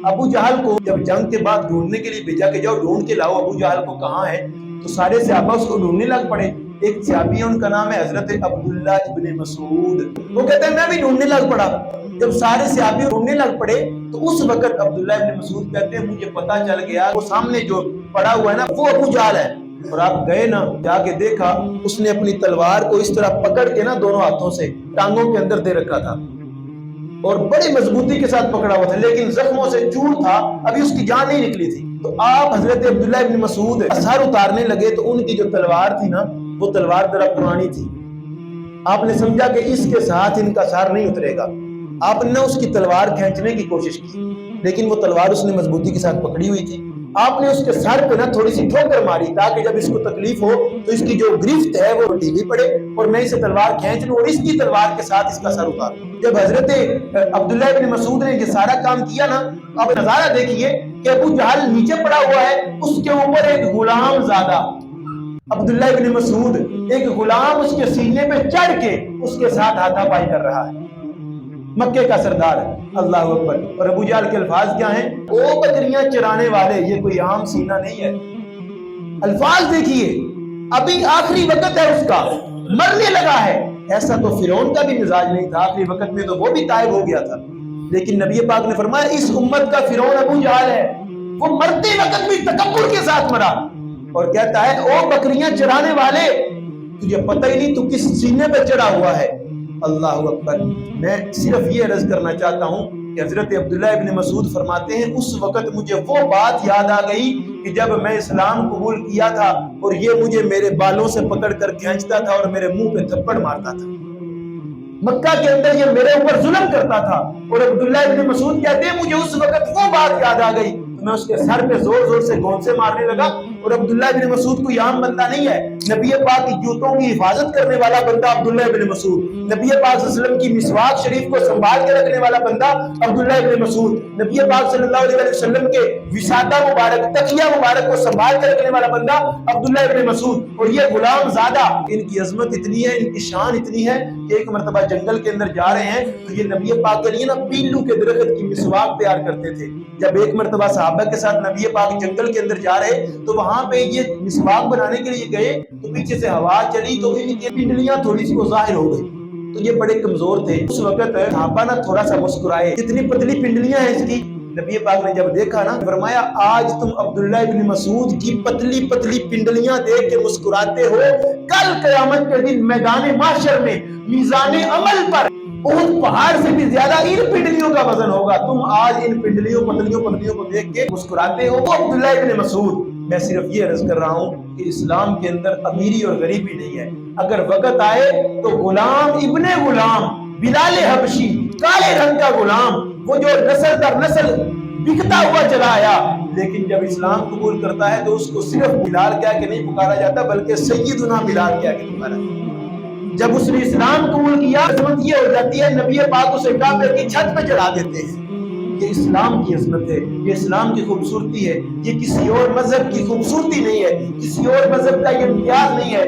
ابو جہل کو جب جنگ کے بعد ڈھونڈنے کے لیے بھیجا کہ جاؤ ڈھونڈ کے لاؤ ابو جہل کو کہاں ہے، تو سارے صحابہ اس کو ڈھونڈنے لگ پڑے۔ ایک صحابی ہے، ان کا نام ہے حضرت عبداللہ ابن مسعود، وہ کہتے ہیں میں بھی ڈھونڈنے لگ پڑا۔ جب سارے صحابی ڈھونڈنے لگ پڑے تو اس وقت عبداللہ ابن مسعود کہتے ہیں مجھے پتا چل گیا وہ سامنے جو پڑا ہوا ہے نا وہ ابو جہل ہے۔ اور آپ گئے نا، جا کے دیکھا اس نے اپنی تلوار کو اس طرح پکڑ کے نا دونوں ہاتھوں سے ٹانگوں کے اندر دے رکھا تھا اور بڑی مضبوطی کے ساتھ پکڑا ہوا تھا، لیکن زخموں سے چور تھا، ابھی اس کی جان نہیں نکلی تھی۔ تو آپ حضرت عبداللہ ابن مسعود اثر اتارنے لگے تو ان کی جو تلوار تھی نا وہ تلوار ذرا پرانی تھی۔ آپ نے سمجھا کہ اس کے ساتھ ان کا سار نہیں اترے گا، آپ نے اس کی تلوار کھینچنے کی کوشش کی، لیکن وہ تلوار اس نے مضبوطی کے ساتھ پکڑی ہوئی تھی۔ آپ نے اس کے سر پہ نا تھوڑی سی ٹھوکر ماری تاکہ جب اس کو تکلیف ہو تو اس کی جو گرفت ہے وہ ڈھیلی پڑے اور میں اسے تلوار کھینچ لوں اور اس کی تلوار کے ساتھ اس کا سر اتاروں۔ جب حضرت عبداللہ ابن مسعود نے یہ سارا کام کیا نا، اب نظارہ دیکھیے کہ ابو جہل نیچے پڑا ہوا ہے، اس کے اوپر ایک غلام زادہ عبداللہ ابن مسعود، ایک غلام اس کے سینے پہ چڑھ کے اس کے ساتھ ہاتھا پائی کر رہا ہے، مکے کا سردار ہے، اللہ اکبر۔ اور ابو جہل کے الفاظ کیا ہیں؟ او بکریاں چرانے والے، یہ کوئی عام سینہ نہیں ہے۔ الفاظ دیکھیے، ابھی آخری وقت ہے اس کا، مرنے لگا ہے۔ ایسا تو فرعون کا بھی مزاج نہیں تھا، آخری وقت میں تو وہ بھی طائب ہو گیا تھا، لیکن نبی پاک نے فرمایا اس امت کا فرعون ابو جہل ہے، وہ مرتے وقت بھی تکبر کے ساتھ مرا اور کہتا ہے او بکریاں چرانے والے، تجھے پتہ ہی نہیں تو کس سینے پہ چڑھا ہوا ہے۔ اللہ اکبر۔ میں صرف یہ عرض کرنا چاہتا ہوں کہ حضرت عبداللہ ابن مسعود فرماتے ہیں اس وقت مجھے وہ بات یاد آ گئی کہ جب میں اسلام قبول کیا تھا اور یہ مجھے میرے بالوں سے پکڑ کر کھینچتا تھا اور میرے منہ پہ تھپڑ مارتا تھا، مکہ کے اندر یہ میرے اوپر ظلم کرتا تھا۔ اور عبداللہ ابن مسعود کہتے ہیں مجھے اس وقت وہ بات یاد آ گئی، میں اس کے سر پہ زور زور سے گونسے مارنے لگا۔ اور عبداللہ ابن مسعود کوئی عام بندہ نہیں ہے، نبی پاک کی جوتوں کی حفاظت کرنے والا بندہ عبداللہ ابن مسعود، نبی پاک صلی اللہ علیہ وسلم کی مسواک شریف کو سنبھال کے رکھنے والا بندہ عبداللہ ابن مسعود، نبی پاک صلی اللہ علیہ وسلم کے وسادہ مبارک تکیہ مبارک کو سنبھال کے رکھنے والا بندہ عبداللہ ابن مسعود۔ اور یہ غلام زادہ، ان کی عظمت اتنی ہے، ان کی شان اتنی ہے کہ ایک مرتبہ جنگل کے اندر جا رہے ہیں تو یہ نبی پاک کے لیے نا پیلو کے درخت کی مسواک تیار کرتے تھے۔ جب ایک مرتبہ صحابہ کے ساتھ نبی پاک جنگل کے اندر جا رہے تو وہاں پہ یہ مسواک بنانے کے لیے گئے تو پیچھے سے ہوا چلی تو ان کی پنڈلیاں تھوڑی سی ظاہر ہو گئی، تو یہ بڑے کمزور تھے۔ اس وقت صحابہ نا تھوڑا سا مسکرائے، کتنی پتلی پنڈلیاں ہیں اس کی۔ نبی پاک نے جب دیکھا نا فرمایا آج تم عبداللہ ابن مسعود کی پتلی پتلی پنڈلیاں دیکھ کے مسکراتے ہو، کل قیامت کے دن میدان محشر میں میزان عمل پر احد پہاڑ سے بھی زیادہ ان پنڈلیوں کا وزن ہوگا، تم آج ان پنڈلیوں پتلیوں کو دیکھ کے مسکراتے ہو۔ وہ عبداللہ ابن مسعود، میں صرف یہ عرض کر رہا ہوں کہ اسلام کے اندر امیری اور غریبی نہیں ہے، اگر وقت آئے تو غلام ابن غلام بلال حبشی، کالے رنگ کا غلام، وہ جو نسل در نسل بکتا ہوا چلا آیا، لیکن جب اسلام قبول کرتا ہے تو اس کو صرف بلال کہہ کے نہیں پکارا جاتا بلکہ سیدنا بلال کہہ کے پکارا جاتا۔ جب اس نے اسلام قبول کیا عظمت یہ ہو جاتی ہے نبی پاک اسے کعبے کی چھت پہ چڑھا دیتے ہیں۔ یہ اسلام کی عظمت ہے، یہ اسلام کی خوبصورتی ہے، یہ کسی اور مذہب کی خوبصورتی نہیں ہے، کسی اور مذہب کا یہ امتیاز نہیں ہے۔